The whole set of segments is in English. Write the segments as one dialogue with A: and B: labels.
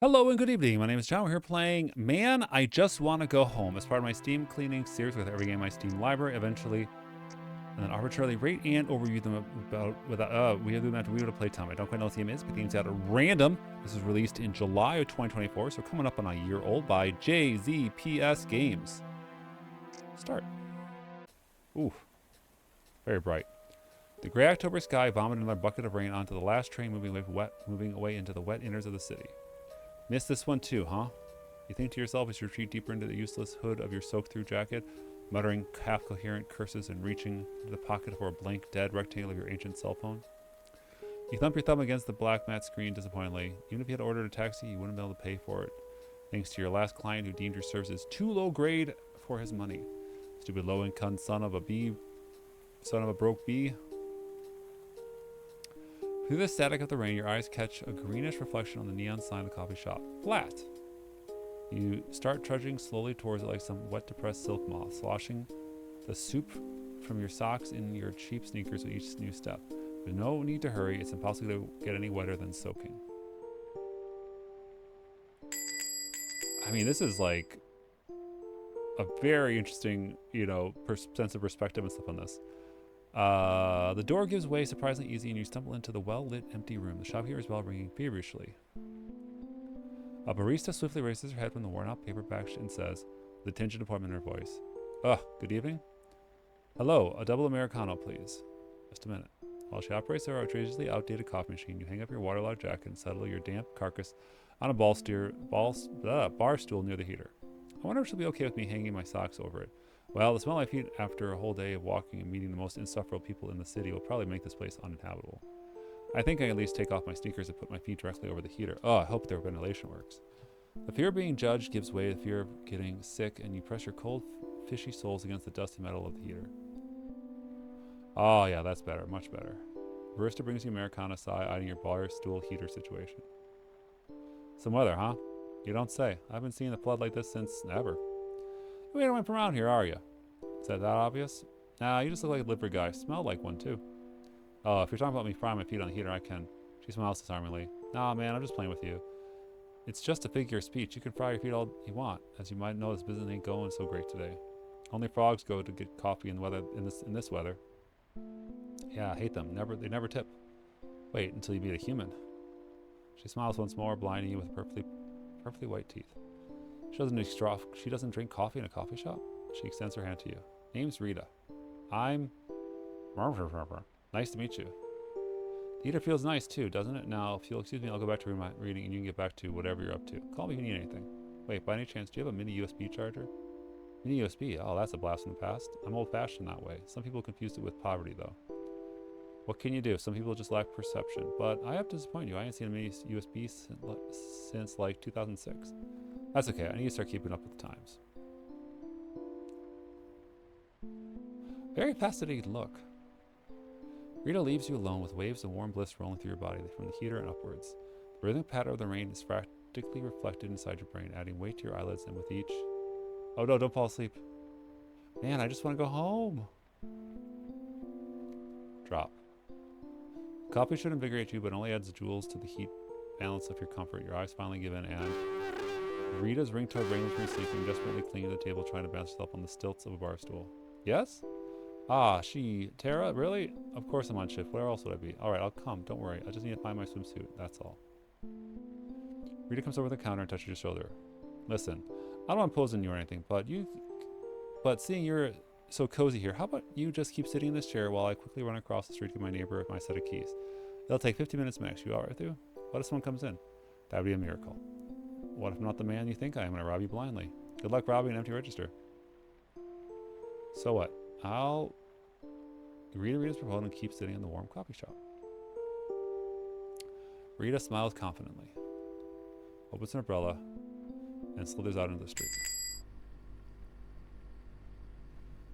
A: Hello and good evening. My name is John. We're here playing Man, I Just Want to Go Home as part of my Steam cleaning series with every game in my Steam library eventually, and then arbitrarily rate and overview them we have them after we would have playtime. I don't quite know what the game is, but the game's out at random. This was released in July of 2024, so coming up on a year old by JZPS Games. Start. Ooh, very bright. The gray October sky vomited another bucket of rain onto the last train moving away into the wet inners of the city. Missed this one too, huh? You think to yourself as you retreat deeper into the useless hood of your soaked-through jacket, muttering half-coherent curses and reaching into the pocket for a blank, dead rectangle of your ancient cell phone. You thump your thumb against the black matte screen disappointingly. Even if you had ordered a taxi, you wouldn't be able to pay for it, thanks to your last client who deemed your services too low grade for his money. Stupid low-income son of a broke bee. Through the static of the rain, your eyes catch a greenish reflection on the neon sign of the coffee shop. Flat. You start trudging slowly towards it like some wet, depressed silk moth, sloshing the soup from your socks in your cheap sneakers with each new step. There's no need to hurry. It's impossible to get any wetter than soaking. I mean, this is like a very interesting, sense of perspective and stuff on this. The door gives way surprisingly easy and you stumble into the well-lit empty room, the shopkeeper's bell ringing feverishly. A barista swiftly raises her head from the worn-out paperback and says, with a tinge of disappointment in her voice, good evening? Hello, a double Americano, please. Just a minute. While she operates her outrageously outdated coffee machine, you hang up your waterlogged jacket and settle your damp carcass on a bar stool near the heater. I wonder if she'll be okay with me hanging my socks over it. Well, the smell of my feet after a whole day of walking and meeting the most insufferable people in the city will probably make this place uninhabitable. I think I can at least take off my sneakers and put my feet directly over the heater. I hope their ventilation works. The fear of being judged gives way to the fear of getting sick, and you press your cold, fishy soles against the dusty metal of the heater. Oh yeah, that's better, much better. Barista brings you Americano sigh, eyeing your bar stool heater situation. Some weather, huh? You don't say. I've been seeing the flood like this since ever. You ain't went from around here, are you? Is that obvious? Nah, you just look like a livery guy. Smell like one, too. Oh, if you're talking about me frying my feet on the heater, I can. She smiles disarmingly. Nah, man, I'm just playing with you. It's just a figure of speech. You can fry your feet all you want. As you might know, this business ain't going so great today. Only frogs go to get coffee in this weather. Yeah, I hate them. They never tip. Wait until you meet a human. She smiles once more, blinding you with perfectly white teeth. She doesn't drink coffee in a coffee shop. She extends her hand to you. Name's Rita. I'm... Nice to meet you. The heater feels nice too, doesn't it? Now, if you'll excuse me, I'll go back to my reading and you can get back to whatever you're up to. Call me if you need anything. Wait, by any chance, do you have a mini USB charger? Mini USB? Oh, that's a blast from the past. I'm old-fashioned that way. Some people confuse it with poverty, though. What can you do? Some people just lack perception. But I have to disappoint you. I ain't seen a mini USB since like 2006. That's okay. I need to start keeping up with the times. Very fascinating look. Rita leaves you alone with waves of warm bliss rolling through your body from the heater and upwards. The rhythmic patter of the rain is practically reflected inside your brain, adding weight to your eyelids, and with each... Oh no, don't fall asleep. Man, I just want to go home. Drop. Coffee should invigorate you, but only adds jewels to the heat balance of your comfort. Your eyes finally give in, and... Rita's ringtone rings from sleeping, desperately clinging to the table, trying to balance herself on the stilts of a bar stool. Yes? Tara? Really? Of course I'm on shift. Where else would I be? Alright, I'll come. Don't worry. I just need to find my swimsuit. That's all. Rita comes over the counter and touches your shoulder. Listen, I don't want to pose on you or anything, but seeing you're so cozy here, how about you just keep sitting in this chair while I quickly run across the street to get my neighbor with my set of keys? It'll take 50 minutes max. You alright with you? What if someone comes in? That would be a miracle. What if I'm not the man you think I am and I rob you blindly? Good luck robbing an empty register. So what? I'll... Rita's proposal and keep sitting in the warm coffee shop. Rita smiles confidently, opens an umbrella, and slithers out into the street.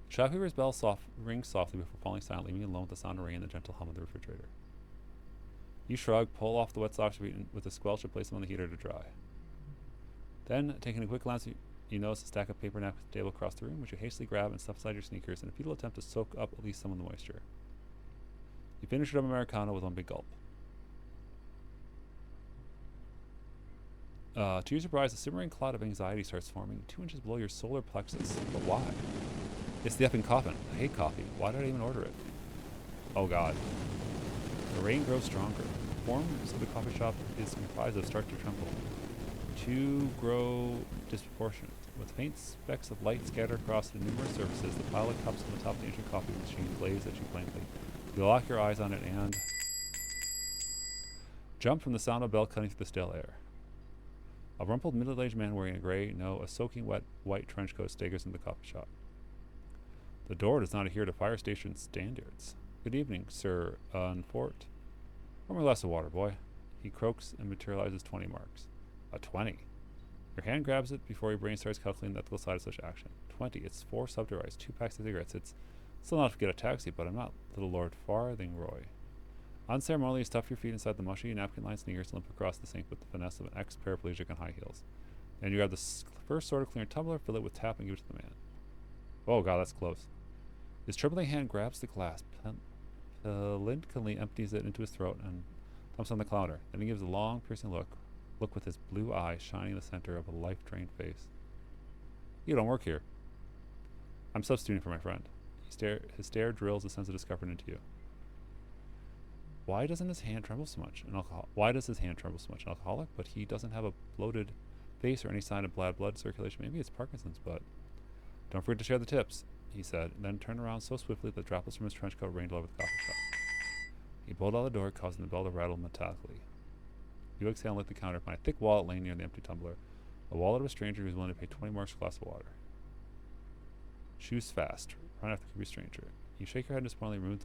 A: The shopkeeper's bell rings softly before falling silent, leaving you alone with the sound of rain and the gentle hum of the refrigerator. You shrug, pull off the wet socks with a squelch and place them on the heater to dry. Then, taking a quick glance, you notice a stack of paper napkins on the table across the room, which you hastily grab and stuff aside your sneakers in a futile attempt to soak up at least some of the moisture. You finish your Americano with one big gulp. To your surprise, a simmering cloud of anxiety starts forming 2 inches below your solar plexus. But why? It's the effing coffin. I hate coffee. Why did I even order it? Oh god. The rain grows stronger. The forms of the coffee shop is comprised of start to tremble. 2 grow disproportionate. With faint specks of light scattered across the numerous surfaces, the pile of cups on the top of the ancient coffee machine blazes at you blankly. You lock your eyes on it and jump from the sound of a bell cutting through the stale air. A rumpled middle-aged man wearing a soaking wet white trench coat staggers into the coffee shop. The door does not adhere to fire station standards. Good evening, Sir Unfort. Pour me a glass of water, boy. He croaks and materializes 20 marks. A 20. Your hand grabs it before your brain starts calculating the ethical side of such action. 20. It's 4 subterrites, 2 packs of cigarettes. It's still enough to get a taxi, but I'm not little Lord Farthingroy. Unceremoniously, stuff your feet inside the mushy napkin-lined sneakers and limp across the sink with the finesse of an ex-paraplegic on high heels. And you grab the first sort of clear tumbler, fill it with tap, and give it to the man. Oh god, that's close. His trembling hand grabs the glass, palinkly empties it into his throat, and thumps on the counter. Then he gives a long, piercing look with his blue eyes shining in the center of a life-drained face. You don't work here. I'm substituting for my friend. His stare drills a sense of discomfort into you. Why doesn't his hand tremble so much? Why does his hand tremble so much? An alcoholic, but he doesn't have a bloated face or any sign of bad blood circulation. Maybe it's Parkinson's, but don't forget to share the tips, he said, and then turned around so swiftly that droplets from his trench coat rained all over the coffee shop. He pulled out the door, causing the bell to rattle metallically. You exhale and lick the counter and find a thick wallet laying near the empty tumbler, a wallet of a stranger who's willing to pay 20 marks for a glass of water. Shoes fast. Run after the creepy stranger. You shake your head disappointedly, remove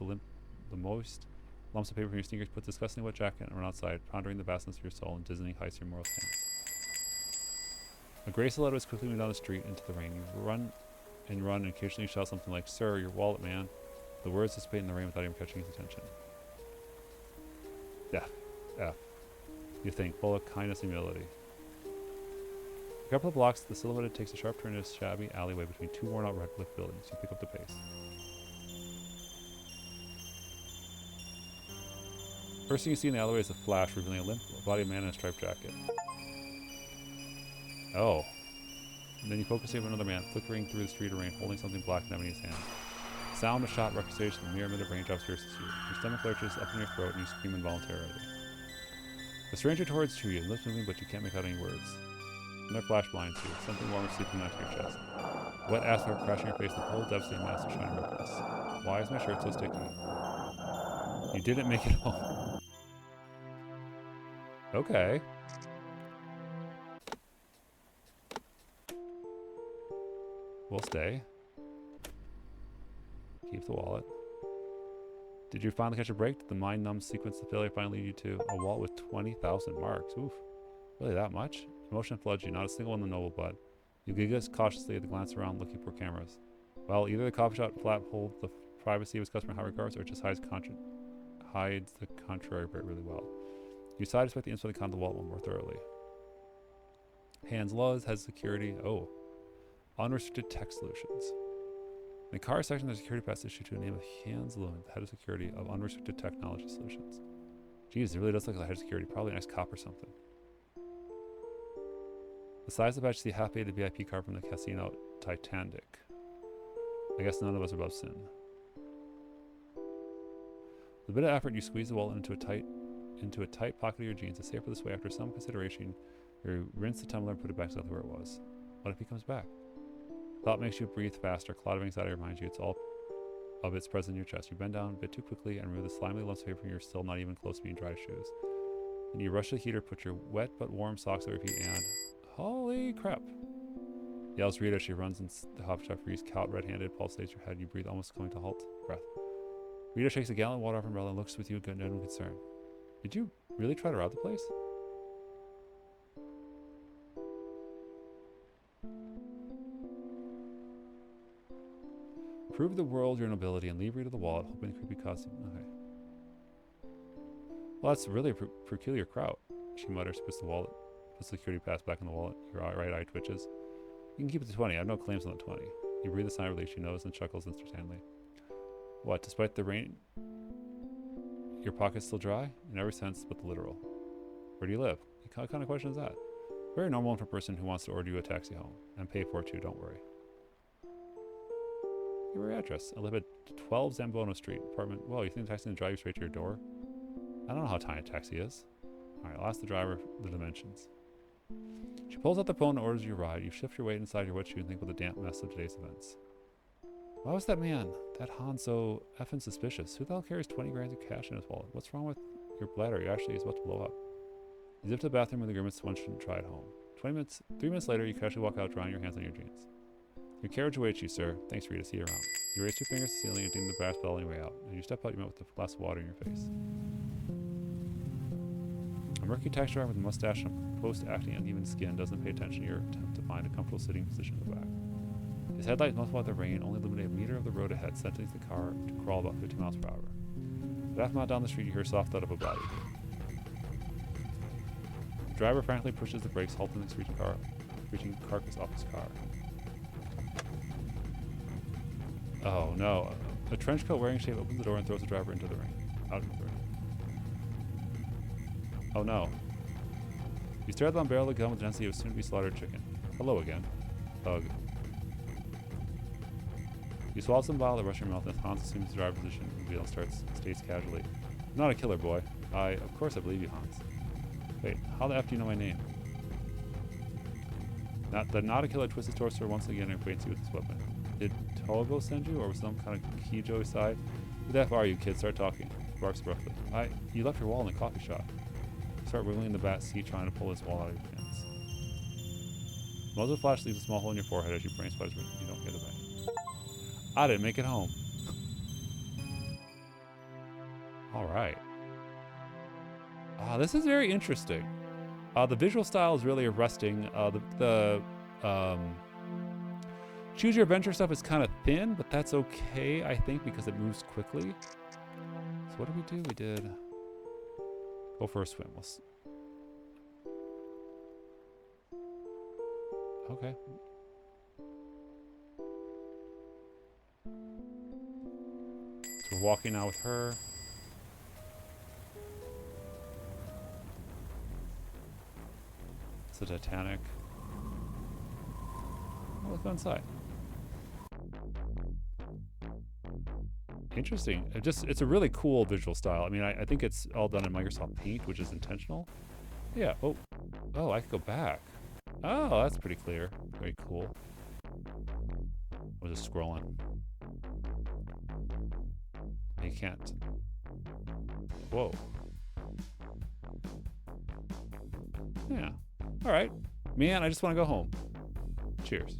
A: the moist lumps of paper from your sneakers, put the disgustingly wet jacket, and run outside, pondering the vastness of your soul and dizzying heights of your moral stance. A gray silhouette is quickly moving down the street into the rain. You run, and occasionally shout something like, "Sir, your wallet, man." The words dissipate in the rain without even catching his attention. F. You think, full of kindness and humility. A couple of blocks, the silhouette takes a sharp turn into a shabby alleyway between 2 worn-out red brick buildings. You pick up the pace. First thing you see in the alleyway is a flash revealing a limp body man in a striped jacket. Oh. And then you focus on another man flickering through the street of rain, holding something black and ebony in his hand. The sound of shot records the mere minute raindrops pierces you. Your stomach lurches up in your throat and you scream involuntarily. The stranger towards you, lips moving, but you can't make out any words. Another flash blinds you, something warm seeping onto your chest. Wet asphalt crashing your face, the whole devastating mass of shining ripples. Why is my shirt so sticky? You didn't make it home. Okay. We'll stay. Keep the wallet. Did you finally catch a break? Did the mind-numbed sequence of failure finally lead you to a wallet with 20,000 marks? Oof. Really that much? Emotion floods you, not a single one in the noble blood. You giggle cautiously at the glance around looking for cameras. Well, either the coffee shop flap holds the privacy of its customer in high regards, or it just hides the contrary really well. You decide to inspect the inside of the wallet more thoroughly. Hans Laws has security. Oh. Unrestricted tech solutions. In the car section, there's a security pass issued to the name of Hans Lund, the head of security of Unrestricted Technology Solutions. Geez, it really does look like the head of security. Probably an ex-cop or something. Besides the badge, see half the VIP card from the casino Titanic. I guess none of us are above sin. With a bit of effort, you squeeze the wallet into a tight pocket of your jeans. To safer this way, after some consideration, you rinse the tumbler and put it back exactly where it was. What if he comes back? Thought makes you breathe faster. A cloud of anxiety reminds you it's all of its present in your chest. You bend down a bit too quickly and remove the slimy lumps of paper from your still not even close to being dry shoes. Then you rush to the heater, put your wet but warm socks over your feet, and holy crap! Yells Rita as she runs in the coffee shop, freeze, cowed, red-handed, pulsates your head. You breathe, almost coming to halt. Breath. Rita shakes a gallon of water off her umbrella and looks with you with genuine concern. Did you really try to rob the place? Prove the world your nobility and leave Rita the wallet, hoping the creepy costume. Okay. Well, that's really a peculiar crowd, she mutters, puts the security pass back in the wallet. Your right eye twitches. You can keep it to 20. I have no claims on the 20. You breathe a sigh of relief. She knows and chuckles instantly. What, despite the rain, your pocket's still dry? In every sense but the literal. Where do you live? What kind of question is that? Very normal for a person who wants to order you a taxi home. And pay for it too, don't worry. Your address. I live at 12 Zambono Street, apartment. Whoa, you think the taxi's gonna drive you straight to your door? I don't know how tiny a taxi is. Alright, I'll ask the driver the dimensions. She pulls out the phone and orders you a ride. You shift your weight inside your wet shoe and think about the damp mess of today's events. Why was that man, that Han, so effing suspicious? Who the hell carries 20 grand of cash in his wallet? What's wrong with your bladder? You actually is about to blow up. You zip to the bathroom with a grimace one shouldn't try at home. 3 minutes later, you casually walk out drying your hands on your jeans. Your carriage awaits you, sir. Thanks, Rita. See you around. You raise 2 fingers to the ceiling and ding the brass bell on your way out. As you step out, you met with a glass of water in your face. A murky taxi driver with a mustache and post-acting uneven skin doesn't pay attention to your attempt to find a comfortable sitting position in the back. His headlights, multiplied by the rain, only illuminate a meter of the road ahead, sentencing the car to crawl about 50 miles per hour. But half a mile down the street, you hear a soft thud of a body. The driver frantically pushes the brakes, halting the screeching carcass off his car. Oh no. A trench coat wearing shape opens the door and throws the driver into the rain. Out into the rain. Oh no. You stare at the barrel of the gun with the density of a soon-to-be slaughtered chicken. Hello again. Ugh. You swallow some bile that rush your mouth as Hans assumes the driver's position and the wheel states casually. I'm not a killer, boy. Of course I believe you, Hans. Wait, how the F do you know my name? Not a killer twists his torso once again and acquaints you with his weapon. Did Togo send you, or was some kind of Kijo side? Who the F are you, kid? Start talking. He barks abruptly. You left your wallet in the coffee shop. You start wiggling in the back seat trying to pull his wallet out of your pants. Muzzle flash leaves a small hole in your forehead as your brain sputters, but you don't hear the bang. I didn't make it home. Alright. This is very interesting. The visual style is really arresting. The choose your adventure stuff is kind of thin, but that's okay, I think, because it moves quickly. So what did we do? We did go for a swim. Okay. So we're walking now with her. It's the Titanic. Oh, let's go inside. Interesting. It's a really cool visual style. I mean, I think it's all done in Microsoft Paint, which is intentional. Yeah. Oh, I could go back. Oh, that's pretty clear. Very cool. I was just scrolling. You can't. Whoa. Yeah. All right. Man, I just want to go home. Cheers.